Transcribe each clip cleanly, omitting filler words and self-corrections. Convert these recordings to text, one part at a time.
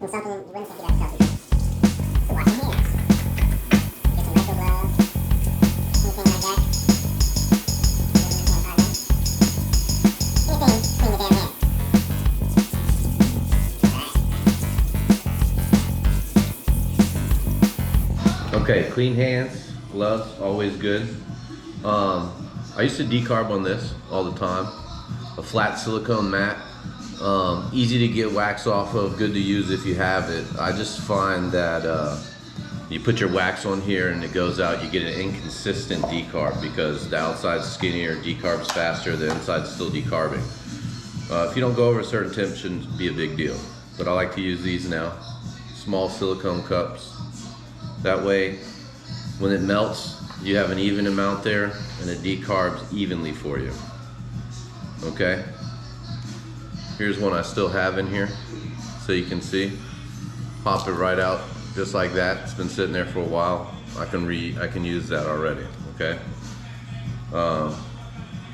And something you wouldn't think you'd have to tell people. So wash your hands. Get some retro gloves. Anything like that. Anything clean the damn hand. Okay, clean hands, gloves, always good. I used to decarb on this all the time. A flat silicone mat, easy to get wax off of, good to use if you have it. I just find that you put your wax on here and it goes out, you get an inconsistent decarb because the outside's skinnier, decarbs faster, the inside's still decarbing. If you don't go over a certain temp, it shouldn't be a big deal. But I like to use these now, small silicone cups. That way, when it melts, you have an even amount there and it decarbs evenly for you. Okay? Here's one I still have in here, so you can see. Pop it right out, just like that. It's been sitting there for a while. I can use that already, okay? I'm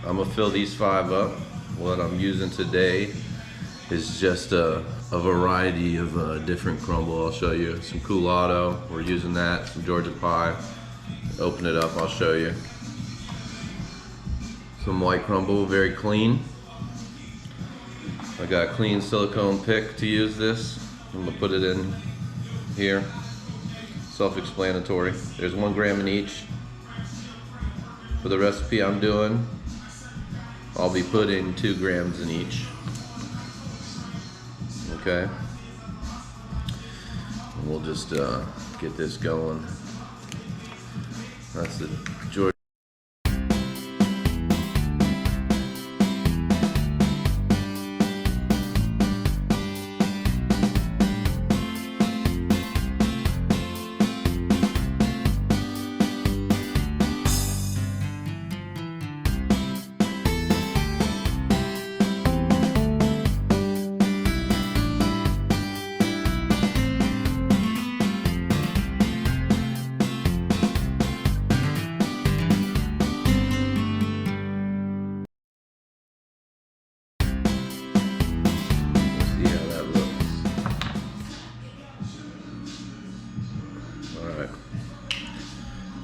gonna fill these 5 up. What I'm using today is just a variety of different crumble. I'll show you some Culotta, we're using that, some Georgia Pie. Open it up, I'll show you. Some white crumble, very clean. I got a clean silicone pick to use this. I'm gonna put it in here. Self-explanatory. There's 1 gram in each. For the recipe I'm doing, I'll be putting 2 grams in each. Okay, and we'll just get this going. That's the Georgia.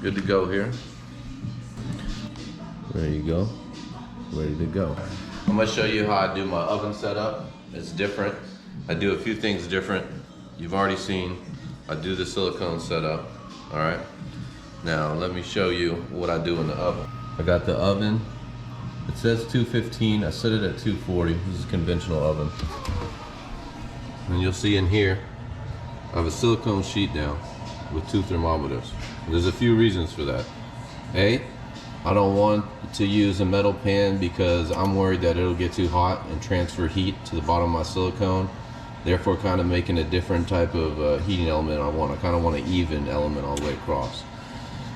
Good to go here. There you go. Ready to go. I'm gonna show you how I do my oven setup. It's different. I do a few things different. You've already seen. I do the silicone setup. All right. Now let me show you what I do in the oven. I got the oven. It says 215. I set it at 240. This is a conventional oven. And you'll see in here, I have a silicone sheet down with 2 thermometers. There's a few reasons for that. A, I don't want to use a metal pan because I'm worried that it'll get too hot and transfer heat to the bottom of my silicone, therefore kind of making a different type of heating element I kind of want an even element all the way across.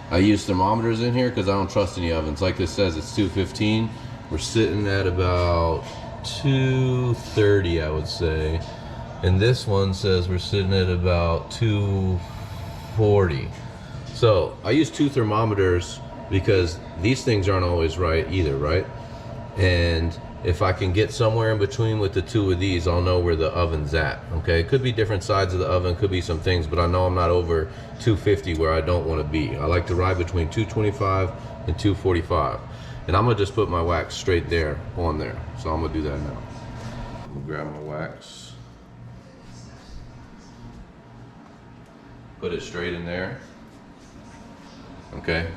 I use thermometers in here because I don't trust any ovens. Like this says, it's 215. We're sitting at about 230, I would say. And this one says we're sitting at about 240. So I use 2 thermometers because these things aren't always right either, right? And if I can get somewhere in between with the 2 of these, I'll know where the oven's at, okay? It could be different sides of the oven, could be some things, but I know I'm not over 250 where I don't want to be. I like to ride between 225 and 245. And I'm gonna just put my wax straight there, on there. So I'm gonna do that now. I'm gonna grab my wax. Put it straight in there. Okay,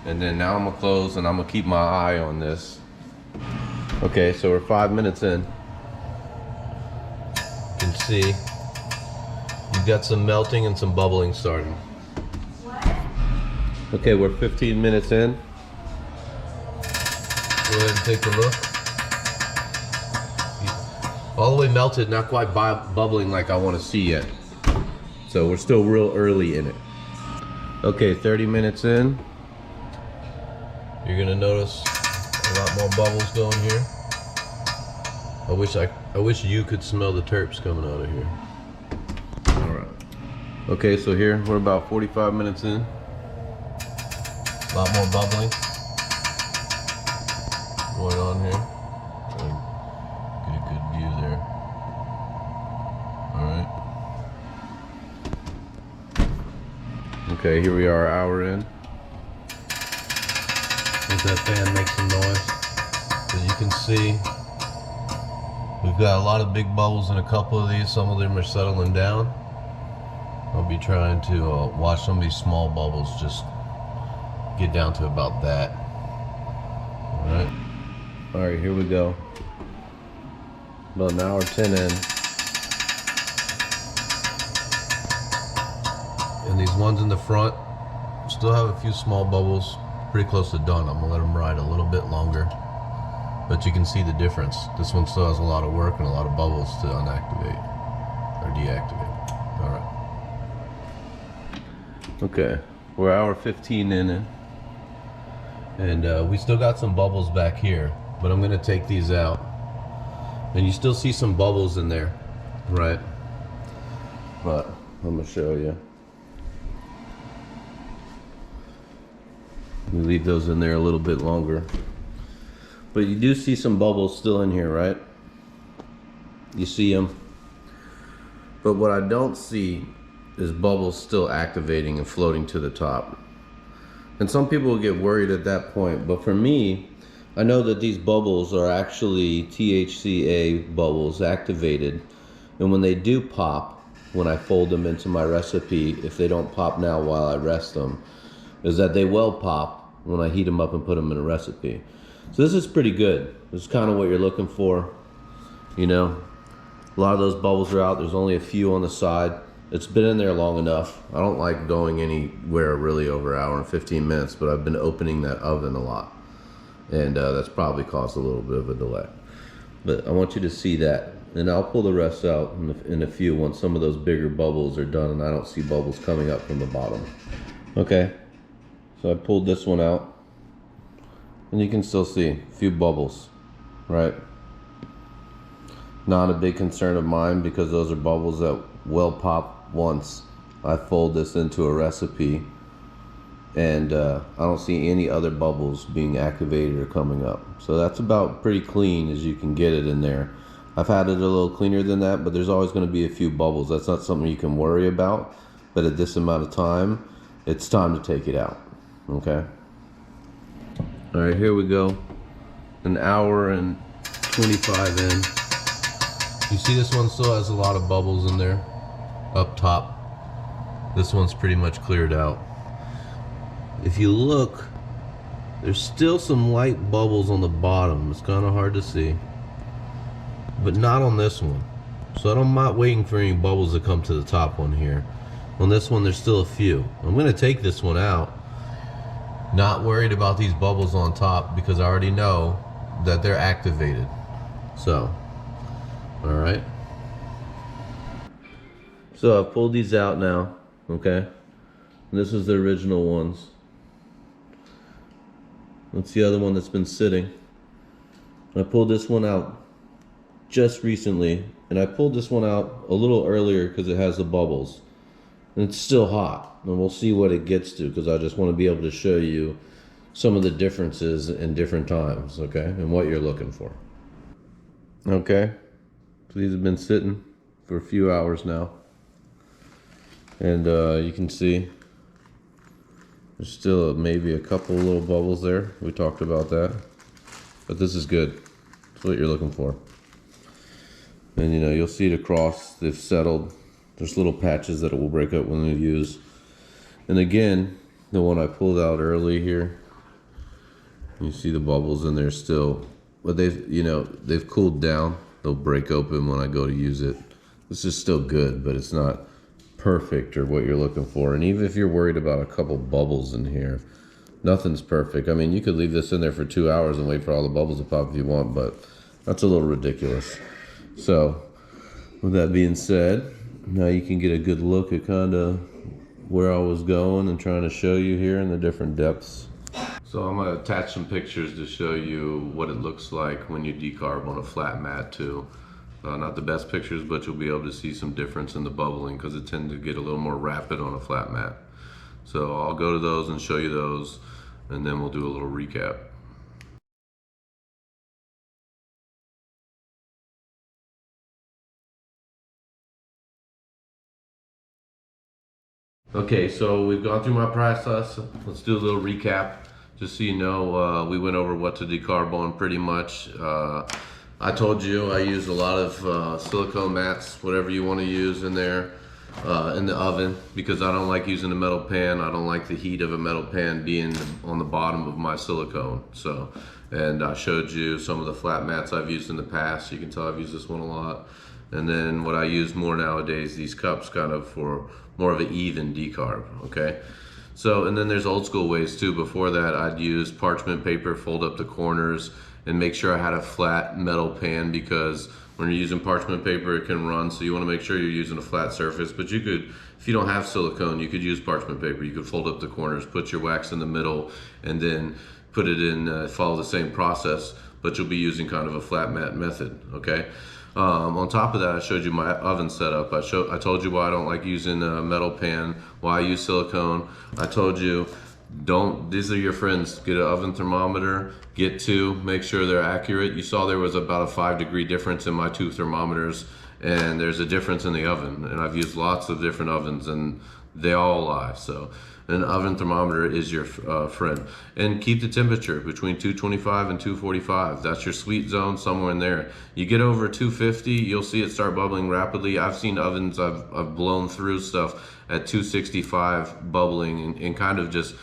and then now I'm gonna close and I'm gonna keep my eye on this. Okay, so we're 5 minutes in. You can see you've got some melting and some bubbling starting. What? Okay, we're 15 minutes in. Go ahead and take a look. All the way melted, not quite bubbling like I want to see yet. So we're still real early in it. Okay, 30 minutes in. You're gonna notice a lot more bubbles going here. I wish you could smell the terps coming out of here. All right. Okay, so here we're about 45 minutes in. A lot more bubbling going on here. Get a good view there. All right. Okay, here we are, hour in. Let that fan make some noise. So you can see, we've got a lot of big bubbles in a couple of these. Some of them are settling down. I'll be trying to watch some of these small bubbles just get down to about that. All right, here we go. About an hour 10 in. And these ones in the front still have a few small bubbles, pretty close to done. I'm gonna let them ride a little bit longer, but you can see the difference. This one still has a lot of work and a lot of bubbles to unactivate or deactivate. All right. Okay, we're hour 15 in, and we still got some bubbles back here, but I'm gonna take these out. And you still see some bubbles in there, right? But I'm gonna show you. We leave those in there a little bit longer. But you do see some bubbles still in here, right? You see them. But what I don't see is bubbles still activating and floating to the top. And some people will get worried at that point, but for me, I know that these bubbles are actually THCA bubbles activated. And when they do pop, when I fold them into my recipe, if they don't pop now while I rest them, is that they will pop when I heat them up and put them in a recipe. So this is pretty good. This is kind of what you're looking for. You know, a lot of those bubbles are out. There's only a few on the side. It's been in there long enough. I don't like going anywhere really over an hour and 15 minutes, but I've been opening that oven a lot. And that's probably caused a little bit of a delay. But I want you to see that. And I'll pull the rest out in a few once some of those bigger bubbles are done and I don't see bubbles coming up from the bottom. Okay. So I pulled this one out, and you can still see a few bubbles, right? Not a big concern of mine because those are bubbles that will pop once I fold this into a recipe, and I don't see any other bubbles being activated or coming up. So that's about pretty clean as you can get it in there. I've had it a little cleaner than that, but there's always going to be a few bubbles. That's not something you can worry about, but at this amount of time, it's time to take it out. Okay. All right, here we go. An hour and 25 in. You see this one still has a lot of bubbles in there up top. This one's pretty much cleared out. If you look, there's still some light bubbles on the bottom. It's kind of hard to see, but not on this one. So I'm not waiting for any bubbles to come to the top one here. On this one, there's still a few. I'm gonna take this one out. Not worried about these bubbles on top because I already know that they're activated. So, all right. So I've pulled these out now, okay? And this is the original ones. That's the other one that's been sitting. I pulled this one out just recently, and I pulled this one out a little earlier because it has the bubbles. And it's still hot, and we'll see what it gets to because I just want to be able to show you some of the differences in different times, okay, and what you're looking for. Okay, so these have been sitting for a few hours now, and you can see there's still maybe a couple little bubbles there. We talked about that, but this is good. That's what you're looking for. And you know, you'll see it across, they've settled. There's little patches that it will break up when you use. And again, the one I pulled out early here, you see the bubbles in there still, but they've cooled down. They'll break open when I go to use it. This is still good, but it's not perfect or what you're looking for. And even if you're worried about a couple bubbles in here, nothing's perfect. I mean, you could leave this in there for 2 hours and wait for all the bubbles to pop if you want, but that's a little ridiculous. So, with that being said, now you can get a good look at kind of where I was going and trying to show you here in the different depths. So I'm going to attach some pictures to show you what it looks like when you decarb on a flat mat too. Not the best pictures, but you'll be able to see some difference in the bubbling because it tends to get a little more rapid on a flat mat. So I'll go to those and show you those, and then we'll do a little recap. Okay, so we've gone through my process. Let's do a little recap, just so you know. We went over what to decarb on pretty much. I told you I use a lot of silicone mats, whatever you want to use in there, in the oven, because I don't like using a metal pan. I don't like the heat of a metal pan being on the bottom of my silicone. So, and I showed you some of the flat mats I've used in the past. You can tell I've used this one a lot. And then what I use more nowadays, these cups kind of for more of an even decarb, okay? So, and then there's old school ways too. Before that, I'd use parchment paper, fold up the corners, and make sure I had a flat metal pan, because when you're using parchment paper, it can run, so you wanna make sure you're using a flat surface. But you could, if you don't have silicone, you could use parchment paper. You could fold up the corners, put your wax in the middle, and then put it in, follow the same process, but you'll be using kind of a flat mat method, okay? On top of that, I showed you my oven setup. I told you why I don't like using a metal pan, why I use silicone. I told you, these are your friends. Get an oven thermometer, get two, make sure they're accurate. You saw there was about a 5-degree difference in my two thermometers, and there's a difference in the oven. And I've used lots of different ovens, and they all lie. So an oven thermometer is your friend. And keep the temperature between 225 and 245. That's your sweet zone, somewhere in there. You get over 250, you'll see it start bubbling rapidly. I've seen ovens, I've blown through stuff at 265 bubbling, and kind of just,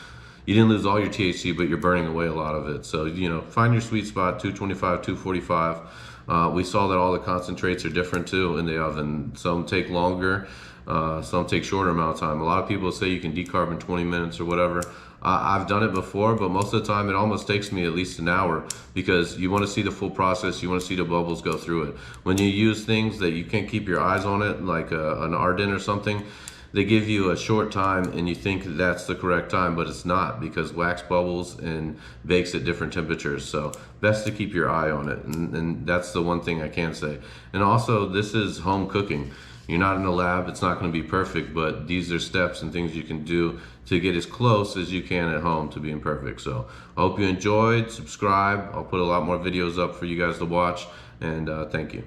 you didn't lose all your THC, but you're burning away a lot of it. So, you know, find your sweet spot, 225, 245. We saw that all the concentrates are different too in the oven. Some take longer, some take shorter amount of time. A lot of people say you can decarb in 20 minutes or whatever. I've done it before, but most of the time it almost takes me at least an hour, because you want to see the full process. You want to see the bubbles go through it. When you use things that you can't keep your eyes on it, like an Ardent or something, they give you a short time and you think that's the correct time, but it's not, because wax bubbles and bakes at different temperatures. So best to keep your eye on it, and that's the one thing I can say. And also, this is home cooking. You're not in a lab, it's not going to be perfect, but these are steps and things you can do to get as close as you can at home to being perfect. So I hope you enjoyed. Subscribe. I'll put a lot more videos up for you guys to watch, and thank you.